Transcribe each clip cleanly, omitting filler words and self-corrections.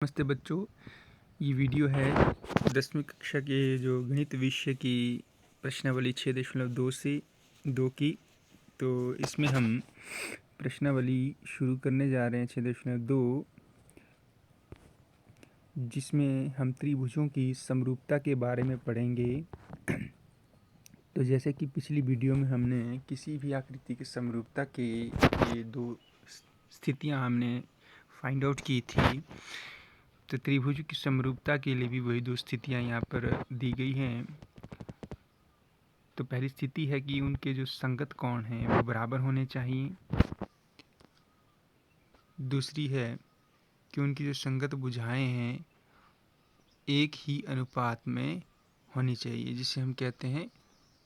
नमस्ते बच्चों, ये वीडियो है 10वीं कक्षा के जो गणित विषय की प्रश्नावली 6.2 से 2 की। तो इसमें हम प्रश्नावली शुरू करने जा रहे हैं 6.2, जिसमें हम त्रिभुजों की समरूपता के बारे में पढ़ेंगे। तो जैसे कि पिछली वीडियो में हमने किसी भी आकृति की समरूपता के ये दो स्थितियां हमने फाइंड आउट की थी, तो त्रिभुज की समरूपता के लिए भी वही दो स्थितियां यहाँ पर दी गई हैं। तो पहली स्थिति है कि उनके जो संगत कोण हैं वो बराबर होने चाहिए। दूसरी है कि उनकी जो संगत भुजाएं हैं एक ही अनुपात में होनी चाहिए, जिसे हम कहते हैं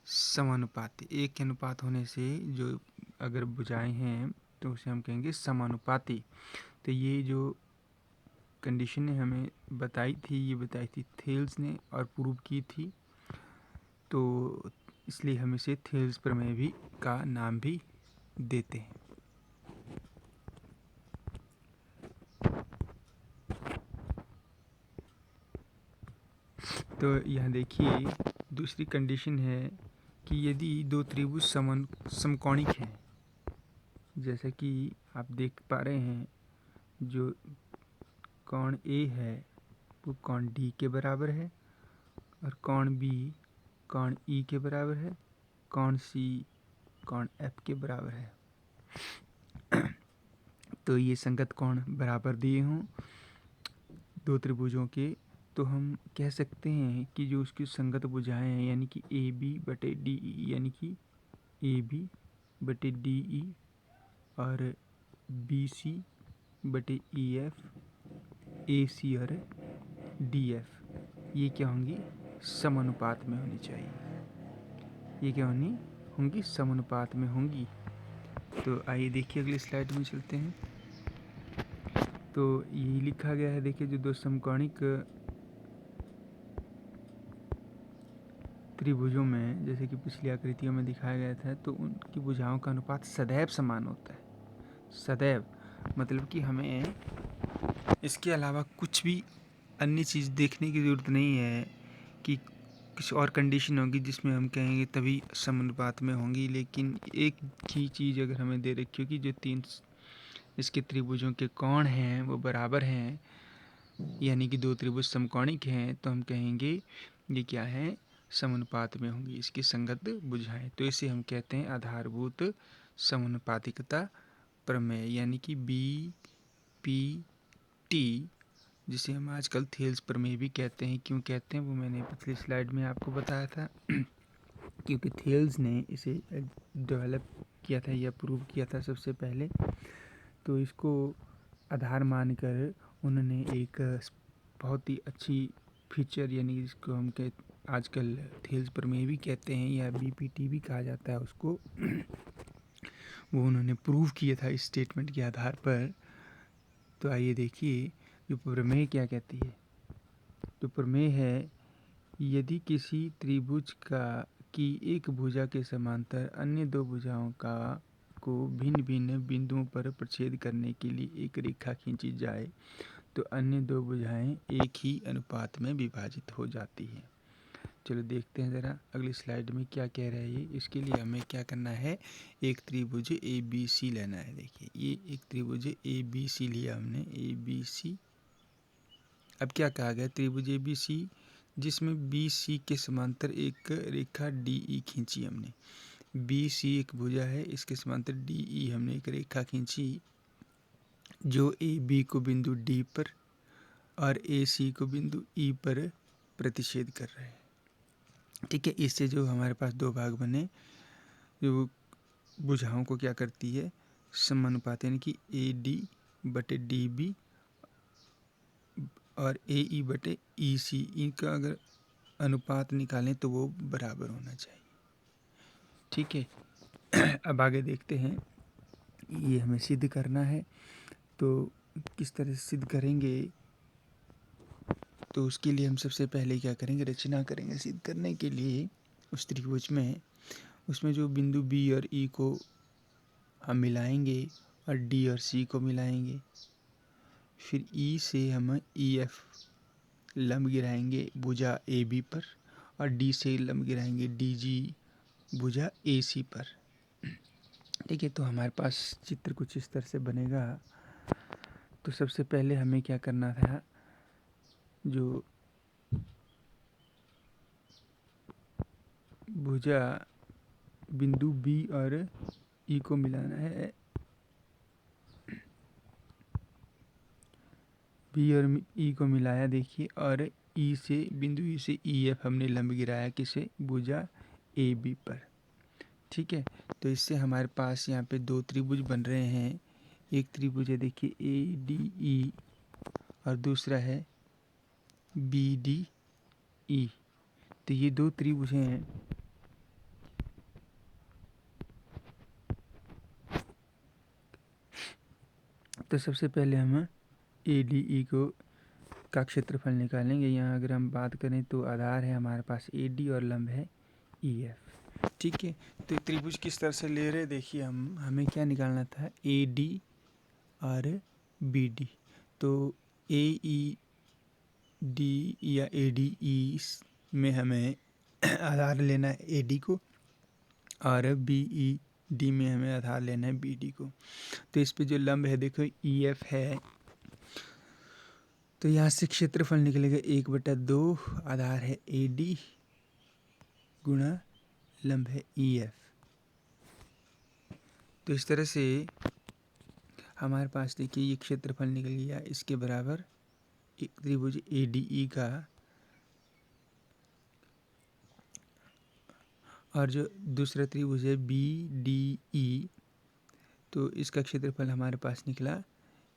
समानुपाती। एक के अनुपात होने से जो अगर भुजाएं हैं तो उसे हम कहेंगे समानुपाती। तो ये जो कंडीशन ने हमें बताई थी, ये बताई थी थेल्स ने और प्रूव की थी, तो इसलिए हम इसे थेल्स प्रमेय भी का नाम भी देते हैं। तो यहाँ देखिए दूसरी कंडीशन है कि यदि दो त्रिभुज समकोणिक हैं, जैसे कि आप देख पा रहे हैं, जो कोण ए है वो कोण डी के बराबर है, और कोण बी कोण ई के बराबर है, कोण सी कोण एफ के बराबर है। तो ये संगत कोण बराबर दिए हों दो त्रिभुजों के, तो हम कह सकते हैं कि जो उसकी संगत भुजाएं हैं, यानी कि ए बी बटे डी ई, यानी कि ए बी बटे डी ई और बी सी बटे ई एफ, ए सी और डी एफ, ये क्या होंगी? समानुपात में होनी चाहिए। ये क्या होंगी? समानुपात में होंगी। तो आइए देखिए अगली स्लाइड में चलते हैं। तो यही लिखा गया है, देखिए जो दो समकोणिक त्रिभुजों में, जैसे कि पिछली आकृतियों में दिखाया गया था, तो उनकी भुजाओं का अनुपात सदैव समान होता है। सदैव मतलब कि हमें इसके अलावा कुछ भी अन्य चीज़ देखने की ज़रूरत नहीं है कि कुछ और कंडीशन होगी जिसमें हम कहेंगे तभी समानुपात में होंगी। लेकिन एक ही चीज़ अगर हमें दे रखी हो कि जो तीन इसके त्रिभुजों के कोण हैं वो बराबर हैं, यानी कि दो त्रिभुज समकोणिक हैं, तो हम कहेंगे ये क्या है? समानुपात में होंगी इसकी संगत भुजाएं। तो इसे हम कहते हैं आधारभूत समानुपातिकता प्रमेय, यानी कि बी पी टी, जिसे हम आजकल थेल्स प्रमेय भी कहते हैं। क्यों कहते हैं वो मैंने पिछली स्लाइड में आपको बताया था। क्योंकि थेल्स ने इसे डेवलप किया था या प्रूव किया था सबसे पहले, तो इसको आधार मानकर उन्होंने एक बहुत ही अच्छी फीचर, यानी जिसको हम आजकल थेल्स प्रमेय भी कहते हैं या बीपीटी भी कहा जाता है उसको, वो उन्होंने प्रूव किया था इस स्टेटमेंट के आधार पर। तो आइए देखिए जो प्रमेय क्या कहती है। तो प्रमेय है, यदि किसी त्रिभुज की एक भुजा के समांतर अन्य दो भुजाओं को भिन्न भिन्न बिंदुओं पर प्रच्छेद करने के लिए एक रेखा खींची जाए, तो अन्य दो भुजाएं एक ही अनुपात में विभाजित हो जाती हैं। चलो देखते हैं ज़रा अगली स्लाइड में क्या कह रहा है ये। इसके लिए हमें क्या करना है? एक त्रिभुज ए बी सी लेना है। देखिए ये एक त्रिभुज ए बी सी लिया हमने, ए बी सी। अब क्या कहा गया? त्रिभुज ए बी सी जिसमें बी सी के समांतर एक रेखा डी ई खींची हमने। बी सी एक भुजा है, इसके समांतर डी ई हमने एक रेखा खींची, जो ए बी को बिंदु डी पर और ए सी को बिंदु ई पर प्रतिच्छेद कर रहे हैं। ठीक है, इससे जो हमारे पास दो भाग बने, जो भुजाओं को क्या करती है? समानुपात, यानी कि ए डी बटे डी बी और ए ई बटे ई सी, इनका अगर अनुपात निकालें तो वो बराबर होना चाहिए। ठीक है, अब आगे देखते हैं। ये हमें सिद्ध करना है, तो किस तरह से सिद्ध करेंगे? तो उसके लिए हम सबसे पहले क्या करेंगे? रचना करेंगे। सिद्ध करने के लिए उस त्रिभुज में, उसमें जो बिंदु बी और ई को हम मिलाएंगे और डी और सी को मिलाएंगे। फिर ई से हम ई एफ लंब गिराएंगे भुजा ए बी पर, और डी से लंब गिराएंगे डी जी भुजा ए सी पर। ठीक है, तो हमारे पास चित्र कुछ इस तरह से बनेगा। तो सबसे पहले हमें क्या करना था, जो भुजा बिंदु बी और ई को मिलाना है, बी और ई को मिलाया देखिए, और ई से बिंदु ई से ई एफ हमने लंब गिराया किसे, भुजा ए बी पर। ठीक है, तो इससे हमारे पास यहाँ पे दो त्रिभुज बन रहे हैं। एक त्रिभुज है देखिए ए डी ई, और दूसरा है बी डी ई। तो ये दो त्रिभुज हैं। तो सबसे पहले हम ए डी ई को का क्षेत्रफल निकालेंगे। यहाँ अगर हम बात करें तो आधार है हमारे पास ए डी और लंब है ई एफ। ठीक है, तो त्रिभुज किस तरह से ले रहे देखिए, हमें क्या निकालना था, ए डी और बी डी। तो ए ई डी या ए डी ई में हमें आधार लेना है ए डी को, और बी ई डी में हमें आधार लेना है बी डी को। तो इस पे जो लंब है देखो ई एफ है, तो यहाँ से क्षेत्रफल निकलेगा 1/2, आधार है ए डी गुणा लंब है ई एफ। तो इस तरह से हमारे पास देखिए ये क्षेत्रफल निकल गया, इसके बराबर एक त्रिभुज ए डी ई का, और जो दूसरा त्रिभुज है बी डी ई, तो इसका क्षेत्रफल हमारे पास निकला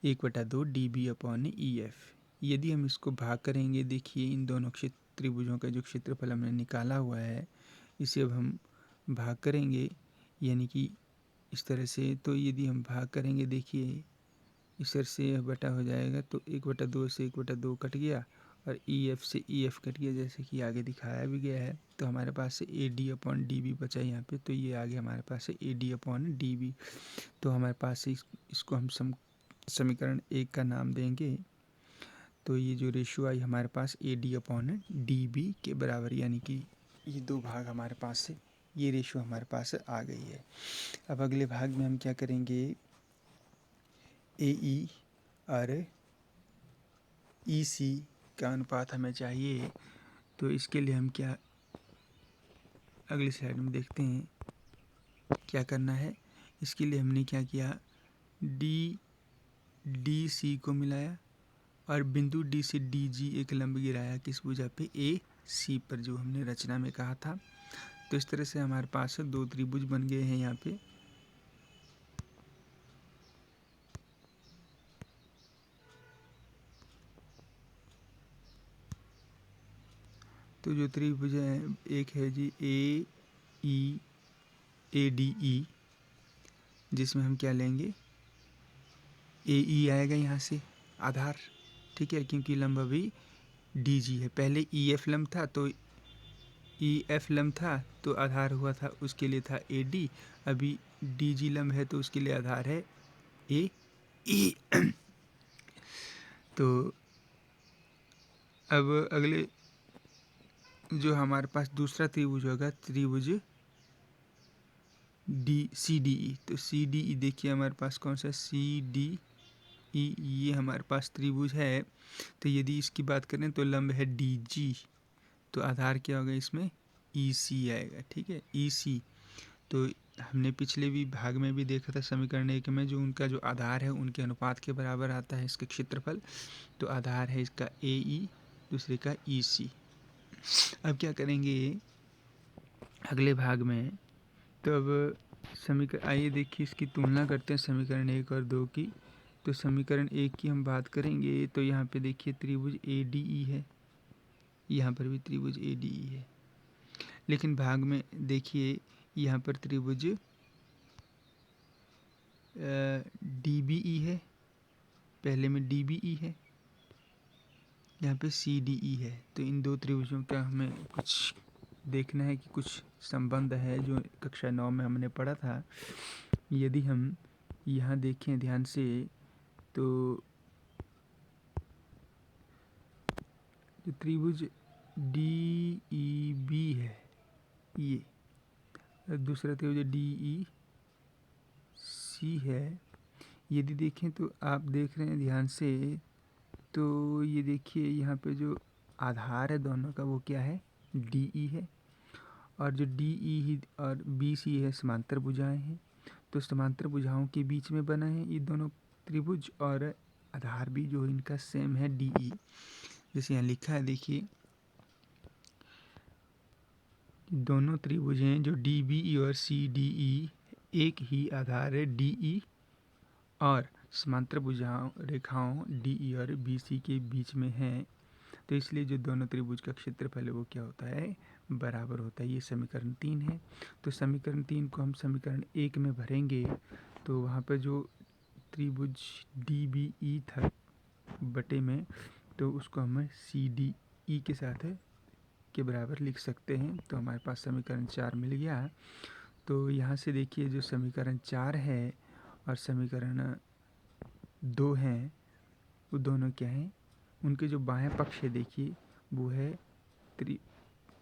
1/2 D B upon E F. यदि हम इसको भाग करेंगे देखिए, इन दोनों त्रिभुजों का जो क्षेत्रफल हमने निकाला हुआ है, इसे अब हम भाग करेंगे, यानी कि इस तरह से। तो यदि हम भाग करेंगे देखिए, इस तरह से बटा हो जाएगा, तो 1/2 से 1/2 कट गया, और ई एफ से ई एफ कट गया, जैसे कि आगे दिखाया भी गया है। तो हमारे पास से A D upon D B बचा यहाँ पे, तो ये आगे हमारे पास है A D upon D B. तो हमारे पास से इसको हम समीकरण 1 का नाम देंगे। तो ये जो रेशियो आई हमारे पास A D upon D B के बराबर, यानी कि ये दो भाग हमारे पास से ये रेशियो हमारे पास आ गई है। अब अगले भाग में हम क्या करेंगे, ए ई और ई सी का अनुपात हमें चाहिए। तो इसके लिए हम क्या अगली स्लाइड में देखते हैं क्या करना है। इसके लिए हमने क्या किया, डी सी को मिलाया, और बिंदु डी से डी जी एक लंब गिराया किस भुजा पे, ए सी पर, जो हमने रचना में कहा था। तो इस तरह से हमारे पास दो त्रिभुज बन गए हैं यहाँ पे। तो जो त्रिभुज है, एक है जी ए डी ई, जिसमें हम क्या लेंगे, ए ई आएगा यहाँ से आधार। ठीक है, क्योंकि लंब अभी डी जी है, पहले ई एफ लंब था, तो ई एफ लंब था तो आधार हुआ था, उसके लिए था ए डी। अभी डी जी लंब है तो उसके लिए आधार है ए ई। तो अब अगले जो हमारे पास दूसरा त्रिभुज होगा, त्रिभुज डी सी डी ई। तो सी डी ई देखिए हमारे पास कौन सा, सी डी ई, ये हमारे पास त्रिभुज है। तो यदि इसकी बात करें तो लंब है डी जी, तो आधार क्या होगा इसमें, ई सी आएगा। ठीक है, ई सी। तो हमने पिछले भी भाग में भी देखा था समीकरण 1 में, जो उनका जो आधार है उनके अनुपात के बराबर आता है इसका क्षेत्रफल। तो आधार है इसका ए ई, दूसरे का ई सी। अब क्या करेंगे अगले भाग में, तो अब समीकरण आइए देखिए इसकी तुलना करते हैं समीकरण 1 और 2 की। तो समीकरण 1 की हम बात करेंगे तो यहाँ पे देखिए त्रिभुज ए डी ई है, यहाँ पर भी त्रिभुज ए डी ई है, लेकिन भाग में देखिए यहाँ पर त्रिभुज डी बी ई है, पहले में डी बी ई है, यहाँ पे सी डी ई है। तो इन दो त्रिभुजों का हमें कुछ देखना है कि कुछ संबंध है जो कक्षा 9 में हमने पढ़ा था। यदि हम यहाँ देखें ध्यान से, तो जो त्रिभुज डी ई बी है ये, दूसरा त्रिभुज डी ई सी है। यदि देखें तो आप देख रहे हैं ध्यान से, तो ये देखिए यहाँ पे जो आधार है दोनों का वो क्या है, डी ई है। और जो डी ई और बी सी है समांतर भुजाएं हैं, तो समांतर भुजाओं के बीच में बना है ये दोनों त्रिभुज, और आधार भी जो इनका सेम है डी ई। जैसे यहाँ लिखा है देखिए, दोनों त्रिभुज हैं जो डी बी ई और सी डी ई, एक ही आधार है डी ई, और समांतर भुजाओं रेखाओं डी ई और बी सी के बीच में है। तो इसलिए जो दोनों त्रिभुज का क्षेत्रफल है वो क्या होता है, बराबर होता है। ये समीकरण 3 है। तो समीकरण 3 को हम समीकरण 1 में भरेंगे, तो वहाँ पर जो त्रिभुज डी बी ई था बटे में, तो उसको हम सी डी ई के साथ के बराबर लिख सकते हैं। तो हमारे पास समीकरण 4 मिल गया। तो यहाँ से देखिए जो समीकरण 4 है और समीकरण 2 हैं, वो दोनों क्या हैं, उनके जो बाएं पक्ष है देखिए वो है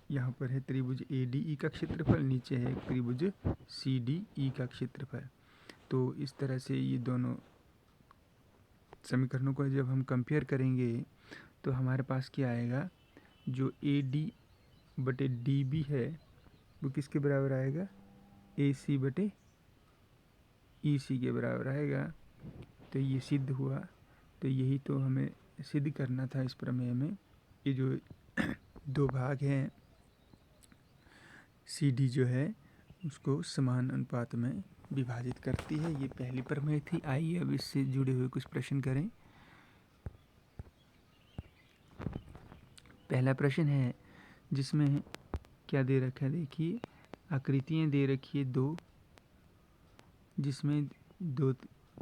यहाँ पर है त्रिभुज ए डी ई का क्षेत्रफल, नीचे है त्रिभुज सी डी ई का क्षेत्रफल। तो इस तरह से ये दोनों समीकरणों को जब हम कंपेयर करेंगे तो हमारे पास क्या आएगा, जो ए डी बटे डी बी है वो किसके बराबर आएगा, ए सी बटे ई सी के बराबर आएगा। तो ये सिद्ध हुआ। तो यही तो हमें सिद्ध करना था इस प्रमेय में। ये जो दो भाग हैं, सी डी जो है उसको समान अनुपात में विभाजित करती है। ये पहली प्रमेय थी। आइए अब इससे जुड़े हुए कुछ प्रश्न करें। पहला प्रश्न है जिसमें क्या दे रखा है, देखिए आकृतियाँ दे रखी है दो, जिसमें दो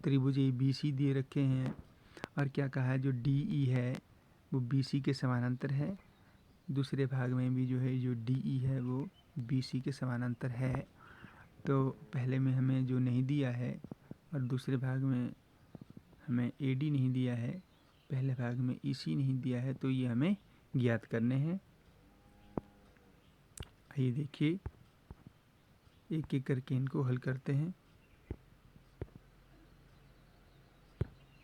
त्रिभुज ए बी सी दे रखे हैं, और क्या कहा है जो डी ई है वो बी सी के समानांतर है। दूसरे भाग में भी जो है जो डी ई है वो बी सी के समानांतर है। तो पहले में हमें जो नहीं दिया है और दूसरे भाग में हमें ए डी नहीं दिया है, पहले भाग में ई सी नहीं दिया है, तो ये हमें ज्ञात करने हैं। आइए देखिए एक एक करके इनको हल करते हैं।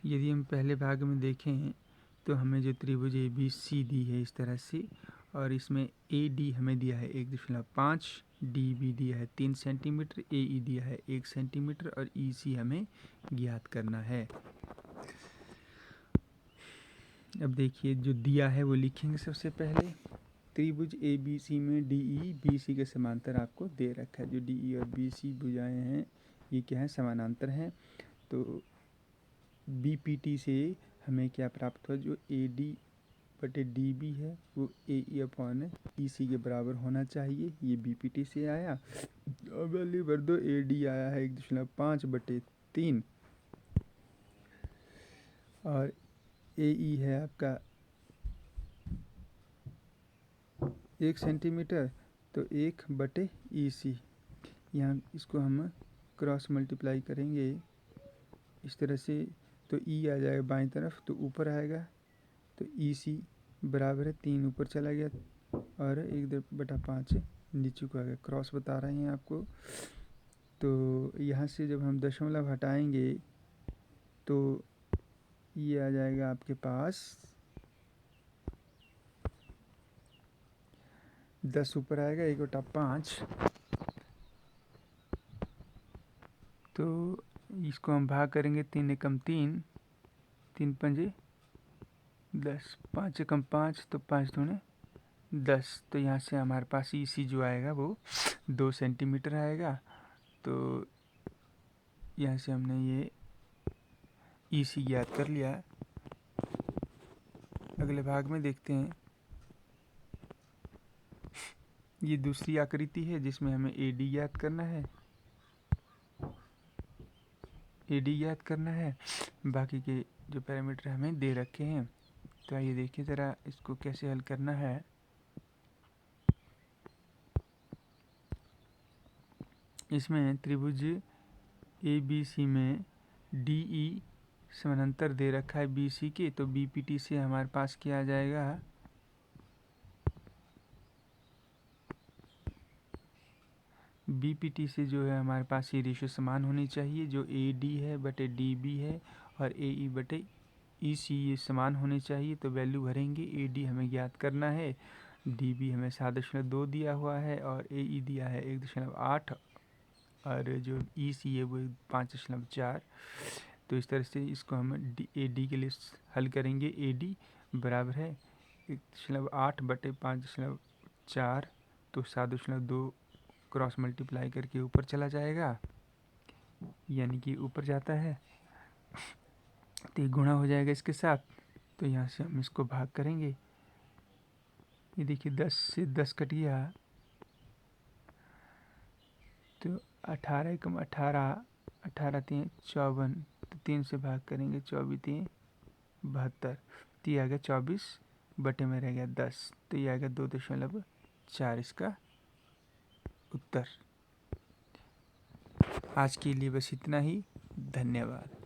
यदि हम पहले भाग में देखें तो हमें जो त्रिभुज ए बी सी दी है इस तरह से, और इसमें ए डी हमें दिया है 1.5, डी बी दिया है 3 सेंटीमीटर, ए ई दिया है 1 सेंटीमीटर, और ई सी हमें ज्ञात करना है। अब देखिए जो दिया है वो लिखेंगे। सबसे पहले त्रिभुज ए बी सी में डी ई बी सी के समांतर आपको दे रखा है। जो डी ई और बी सी भुजाएं हैं ये क्या है, समानांतर हैं। तो बी पी टी से हमें क्या प्राप्त हुआ, जो ए डी बटे डी बी है वो ए ई अपॉन ई सी के बराबर होना चाहिए। ये बी पी टी से आया। अब वैल्यू भर दो, ए डी आया है 1.5 बटे 3, और ए ई है आपका 1 सेंटीमीटर, तो 1 बटे ई सी। यहाँ इसको हम क्रॉस मल्टीप्लाई करेंगे इस तरह से, तो ई आ जाएगा बाईं तरफ, तो ऊपर आएगा, तो ई सी बराबर है 3 ऊपर चला गया और 1/5 नीचे को आ गया। क्रॉस बता रहे हैं आपको। तो यहाँ से जब हम दशमलव हटाएंगे तो ये आ जाएगा आपके पास 10 ऊपर आएगा 1/5। तो इसको हम भाग करेंगे 3 एकम 3, 3 पंजे 10, 5 एकम 5, तो 5 दूने 10। तो यहाँ से हमारे पास ई सी जो आएगा वो 2 सेंटीमीटर आएगा। तो यहाँ से हमने ये ई सी ज्ञात कर लिया। अगले भाग में देखते हैं। ये दूसरी आकृति है जिसमें हमें ए डी ज्ञात करना है, ए डी ज्ञात करना है। बाकी के जो पैरामीटर हमें दे रखे हैं। तो आइए देखिए ज़रा इसको कैसे हल करना है। इसमें त्रिभुज ए बी सी में डी ई समानांतर दे रखा है बी सी के, तो बी पी टी से हमारे पास क्या आ जाएगा, BPT से जो है हमारे पास ये रेशियो समान होनी चाहिए, जो AD है बटे DB है और AE बटे EC ये समान होने चाहिए। तो वैल्यू भरेंगे, AD हमें ज्ञात करना है, DB हमें 7.2 दिया हुआ है और AE दिया है 1.8 और जो EC है वो 5.4। तो इस तरह से इसको हम AD के लिए हल करेंगे। AD बराबर है 1.8 बटे 5.4, तो 7.2 क्रॉस मल्टीप्लाई करके ऊपर चला जाएगा, यानी कि ऊपर जाता है तो ये गुणा हो जाएगा इसके साथ। तो यहाँ से हम इसको भाग करेंगे, ये देखिए 10 से 10 कट गया तो 18 एकम 18, 18 3 54, तो 3 से भाग करेंगे, 24 3 72, तो ये आ गया 24 बटे में रह गया 10, तो ये आ गया 2.4 इसका उत्तर। आज के लिए बस इतना ही, धन्यवाद।